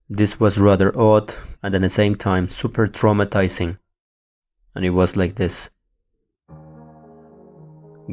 This was rather odd and at the same time super traumatizing. And it was like this.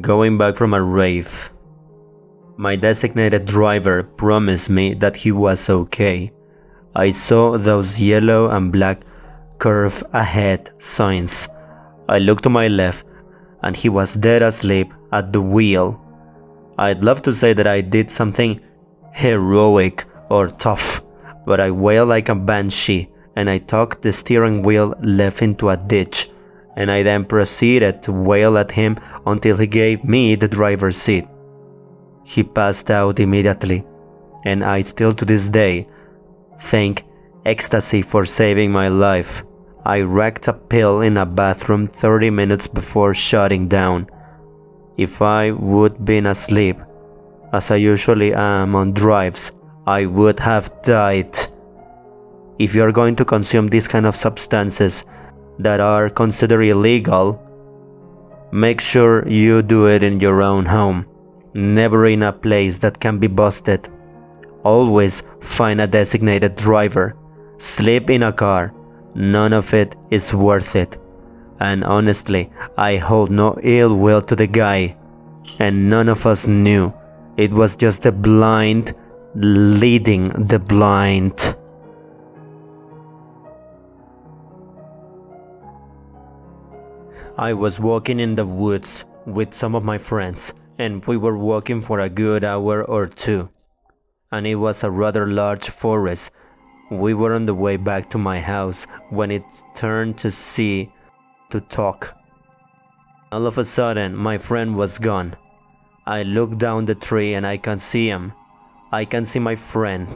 Going back from a rave, my designated driver promised me that he was okay. I saw those yellow and black curve ahead signs. I looked to my left and he was dead asleep at the wheel. I'd love to say that I did something heroic or tough, but I wailed like a banshee and I tucked the steering wheel left into a ditch, and I then proceeded to wail at him until he gave me the driver's seat. He passed out immediately, and I still to this day thank ecstasy for saving my life. I wrecked a pill in a bathroom 30 minutes before shutting down. If I would been asleep, as I usually am on drives, I would have died. If you are going to consume these kind of substances that are considered illegal, make sure you do it in your own home, never in a place that can be busted. Always find a designated driver. Sleep in a car. None of it is worth it. And honestly, I hold no ill will to the guy. And none of us knew. It was just the blind leading the blind. I was walking in the woods with some of my friends, and we were walking for a good hour or two. And it was a rather large forest. We were on the way back to my house when it turned to talk. All of a sudden, my friend was gone. I looked down the tree and I can see him. I can see my friend.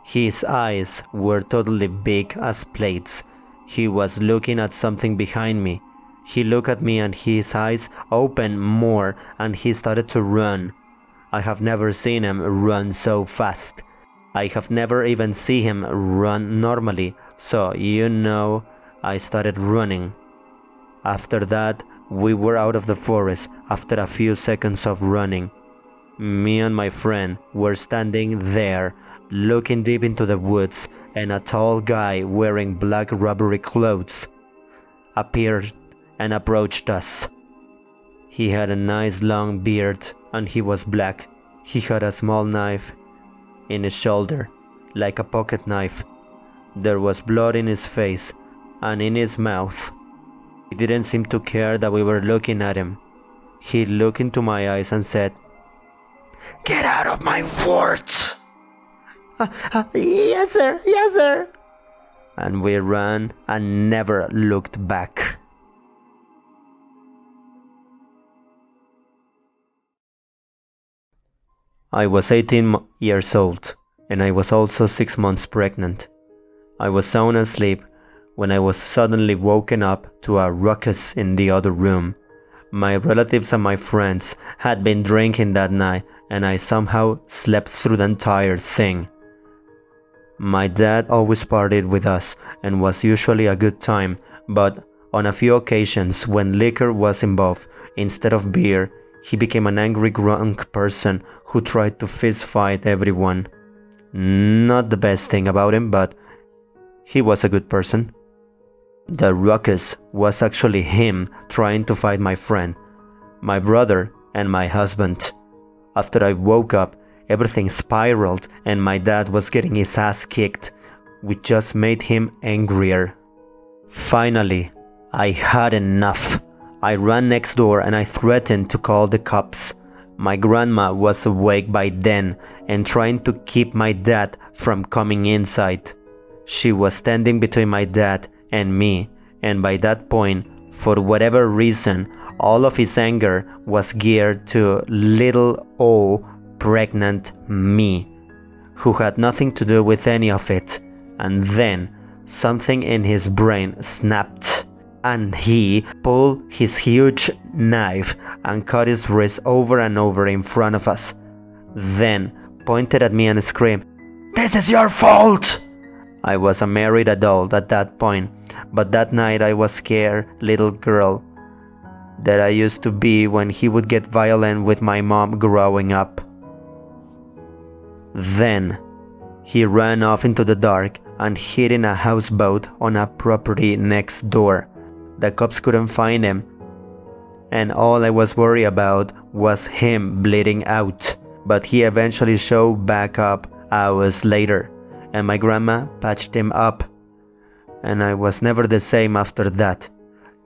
His eyes were totally big as plates. He was looking at something behind me. He looked at me and his eyes opened more and he started to run. I have never seen him run so fast. I have never even seen him run normally, so I started running. After that, we were out of the forest after a few seconds of running. Me and my friend were standing there, looking deep into the woods, and a tall guy wearing black rubbery clothes appeared and approached us. He had a nice long beard and he was black. He had a small knife in his shoulder, like a pocket knife. There was blood in his face and in his mouth. He didn't seem to care that we were looking at him. He looked into my eyes and said, "Get out of my woods!" Yes sir, yes sir. And we ran and never looked back. I was 18 years old, and I was also 6 months pregnant. I was sound asleep when I was suddenly woken up to a ruckus in the other room. My relatives and my friends had been drinking that night, and I somehow slept through the entire thing. My dad always partied with us and was usually a good time, but on a few occasions when liquor was involved, instead of beer, he became an angry drunk person who tried to fist fight everyone. Not the best thing about him, but he was a good person. The ruckus was actually him trying to fight my friend, my brother, and my husband. After I woke up, everything spiraled and my dad was getting his ass kicked, which just made him angrier. Finally, I had enough. I ran next door and I threatened to call the cops. My grandma was awake by then and trying to keep my dad from coming inside. She was standing between my dad and me, and by that point, for whatever reason, all of his anger was geared to little old pregnant me, who had nothing to do with any of it. And then something in his brain snapped, and he pulled his huge knife and cut his wrist over and over in front of us. Then pointed at me and screamed, "This is your fault!" I was a married adult at that point, but that night I was scared little girl that I used to be when he would get violent with my mom growing up. Then He ran off into the dark and hid in a houseboat on a property next door. The cops couldn't find him, and all I was worried about was him bleeding out. But he eventually showed back up hours later, and my grandma patched him up, and I was never the same after that.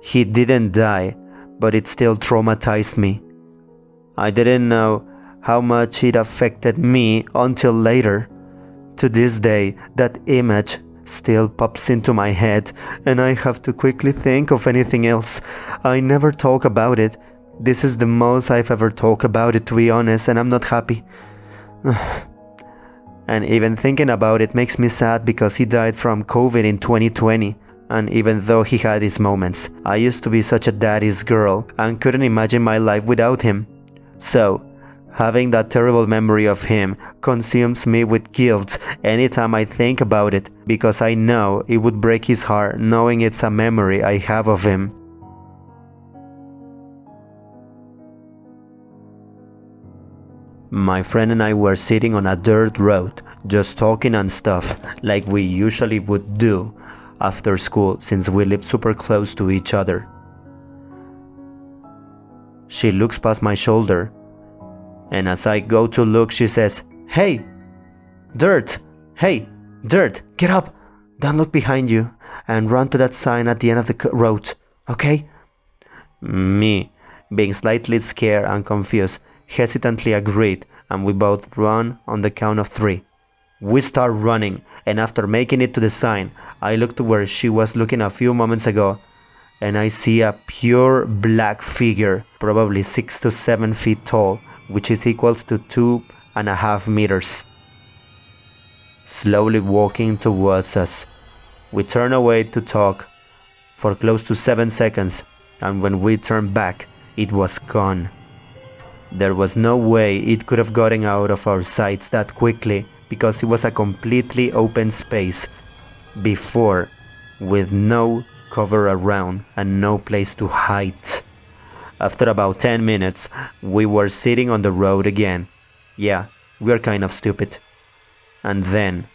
He didn't die, but it still traumatized me. I didn't know how much it affected me until later. To this day, that image still pops into my head, and I have to quickly think of anything else. I never talk about it. This is the most I've ever talked about it, to be honest, and I'm not happy. And even thinking about it makes me sad because he died from COVID in 2020. And even though he had his moments, I used to be such a daddy's girl and couldn't imagine my life without him. So, having that terrible memory of him consumes me with guilt anytime I think about it, because I know it would break his heart knowing it's a memory I have of him. My friend and I were sitting on a dirt road, just talking and stuff, like we usually would do after school since we lived super close to each other. She looks past my shoulder, and as I go to look, she says, "Hey, Dirt! Hey, Dirt, get up! Don't look behind you, and run to that sign at the end of the road, okay?" Me, being slightly scared and confused, hesitantly agreed, and we both run on the count of 3. We start running, and after making it to the sign, I look to where she was looking a few moments ago, and I see a pure black figure, probably 6 to 7 feet tall, which is equals to 2.5 meters, slowly walking towards us. We turn away to talk for close to 7 seconds, and when we turned back, it was gone. There was no way it could have gotten out of our sights that quickly, because it was a completely open space before, with no cover around and no place to hide. After about 10 minutes, we were sitting on the road again. Yeah, we are kind of stupid. And then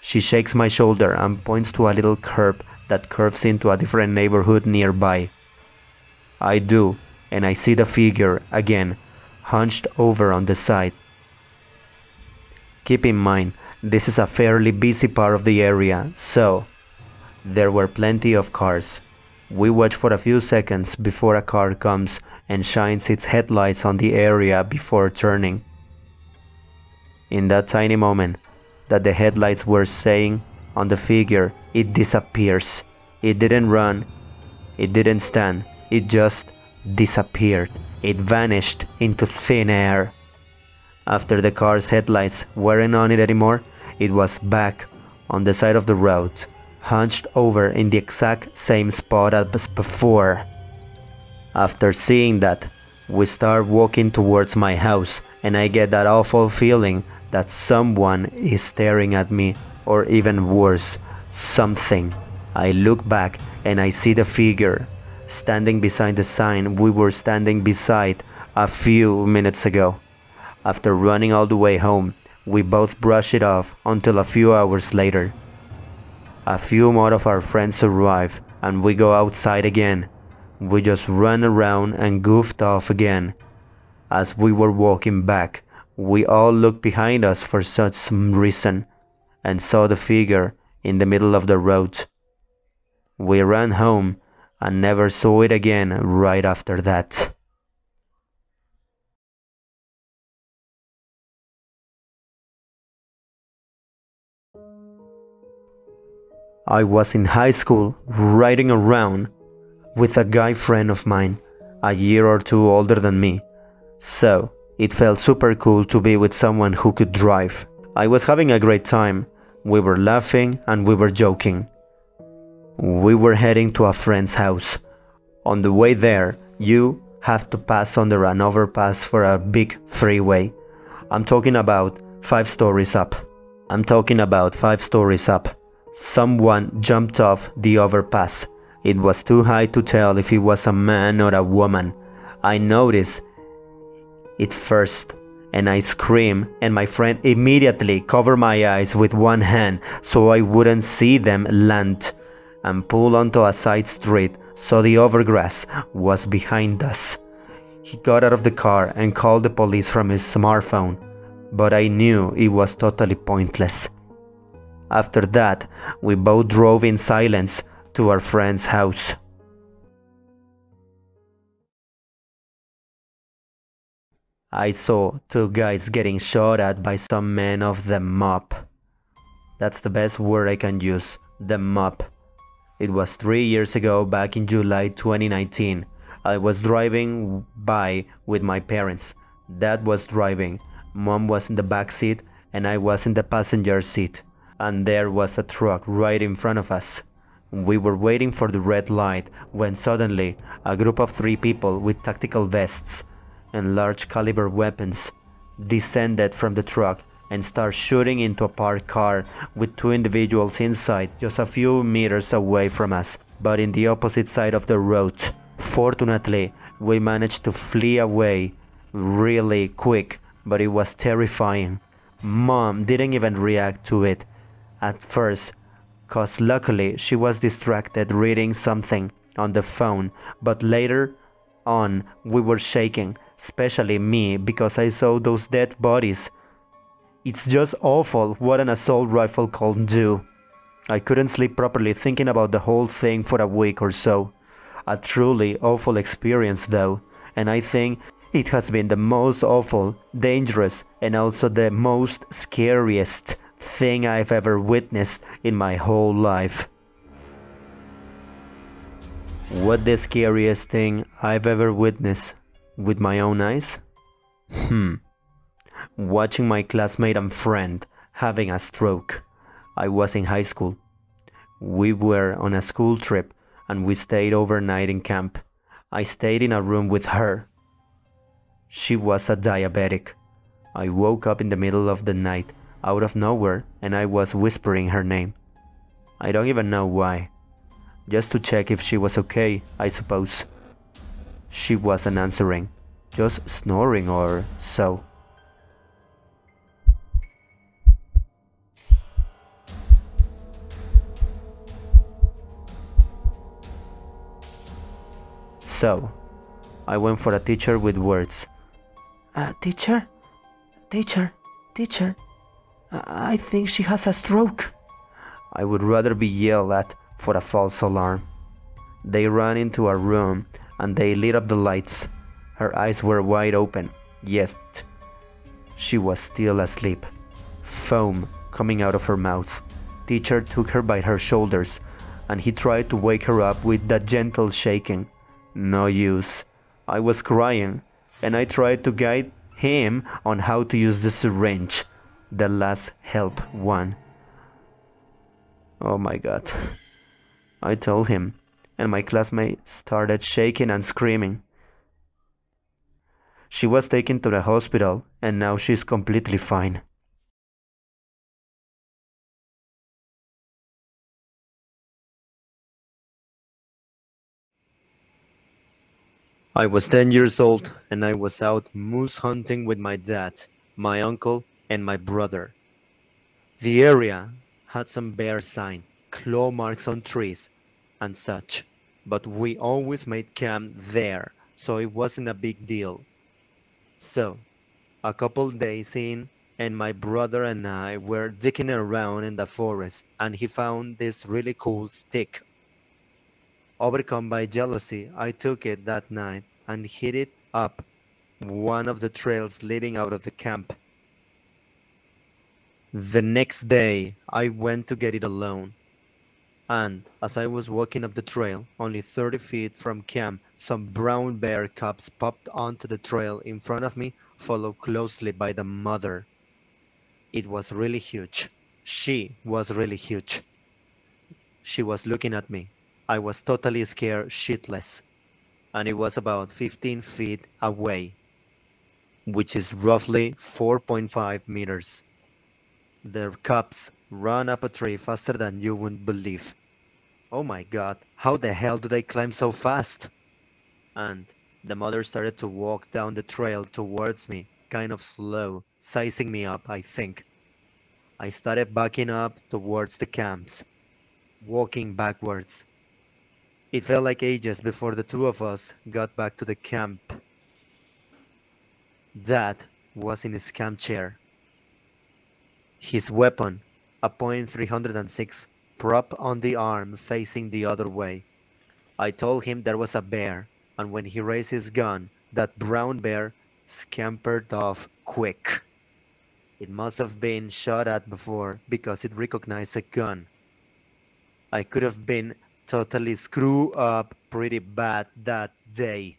she shakes my shoulder and points to a little curb that curves into a different neighborhood nearby. I do, and I see the figure again, hunched over on the side. Keep in mind, this is a fairly busy part of the area, so there were plenty of cars. We watch for a few seconds before a car comes and shines its headlights on the area before turning. In that tiny moment that the headlights were saying on the figure, it disappears. It didn't run, it didn't stand, it just disappeared. It vanished into thin air. After the car's headlights weren't on it anymore, it was back on the side of the road, hunched over in the exact same spot as before. After seeing that, we start walking towards my house, and I get that awful feeling that someone is staring at me, or even worse, something. I look back and I see the figure standing beside the sign we were standing beside a few minutes ago. After running all the way home, we both brush it off until a few hours later. A few more of our friends arrive and we go outside again. We just ran around and goofed off again. As we were walking back, we all looked behind us for some reason and saw the figure in the middle of the road. We ran home and never saw it again right after that. I was in high school riding around with a guy friend of mine, a year or two older than me, so it felt super cool to be with someone who could drive. I was having a great time. We were laughing and we were joking. We were heading to a friend's house. On the way there, you have to pass under an overpass for a big freeway. I'm talking about 5 stories up. Someone jumped off the overpass. It was too high to tell if he was a man or a woman. I noticed it first, and I screamed, and my friend immediately covered my eyes with one hand so I wouldn't see them land, and pulled onto a side street so the overgrass was behind us. He got out of the car and called the police from his smartphone, but I knew it was totally pointless. After that, we both drove in silence to our friend's house. I saw two guys getting shot at by some men of the mob. That's the best word I can use, the mob. It was 3 years ago, back in July 2019. I was driving by with my parents. Dad was driving, Mom was in the back seat, and I was in the passenger seat. And there was a truck right in front of us. We were waiting for the red light when suddenly a group of 3 people with tactical vests and large caliber weapons descended from the truck and started shooting into a parked car with 2 individuals inside just a few meters away from us, but in the opposite side of the road. Fortunately, we managed to flee away really quick, but it was terrifying. Mom didn't even react to it at first, cause luckily she was distracted reading something on the phone, but later on we were shaking, especially me, because I saw those dead bodies. It's just awful what an assault rifle can do. I couldn't sleep properly thinking about the whole thing for a week or so. A truly awful experience though, and I think it has been the most awful, dangerous, and also the most scariest thing I've ever witnessed in my whole life. What the scariest thing I've ever witnessed with my own eyes? Watching my classmate and friend having a stroke. I was in high school. We were on a school trip and we stayed overnight in camp. I stayed in a room with her. She was a diabetic. I woke up in the middle of the night out of nowhere and I was whispering her name. I don't even know why. Just to check if she was okay, I suppose. She wasn't answering, just snoring or so. So, I went for a teacher with words. Teacher, I think she has a stroke. I would rather be yelled at for a false alarm. They ran into our room and they lit up the lights. Her eyes were wide open, yet she was still asleep. Foam coming out of her mouth. Teacher took her by her shoulders and he tried to wake her up with that gentle shaking. No use. I was crying and I tried to guide him on how to use the syringe, the last help one. Oh my god. I told him, and my classmate started shaking and screaming. She was taken to the hospital, and now she's completely fine. I was 10 years old, and I was out moose hunting with my dad, my uncle, and my brother. The area had some bear sign, claw marks on trees, and such, but we always made camp there, so it wasn't a big deal. So, a couple days in, and my brother and I were digging around in the forest, and he found this really cool stick. Overcome by jealousy, I took it that night and hid it up one of the trails leading out of the camp. The next day, I went to get it alone. And as I was walking up the trail, only 30 feet from camp, some brown bear cubs popped onto the trail in front of me, followed closely by the mother. It was really huge. She was really huge. She was looking at me. I was totally scared shitless. And it was about 15 feet away, which is roughly 4.5 meters. The cubs ran up a tree faster than you wouldn't believe. Oh my god, how the hell do they climb so fast? And the mother started to walk down the trail towards me, kind of slow, sizing me up, I think. I started backing up towards the camps, walking backwards. It felt like ages before the two of us got back to the camp. Dad was in his camp chair, his weapon, a .306, prop on the arm facing the other way. I told him there was a bear, and when he raised his gun, that brown bear scampered off quick. It must have been shot at before because it recognized a gun. I could have been totally screwed up pretty bad that day.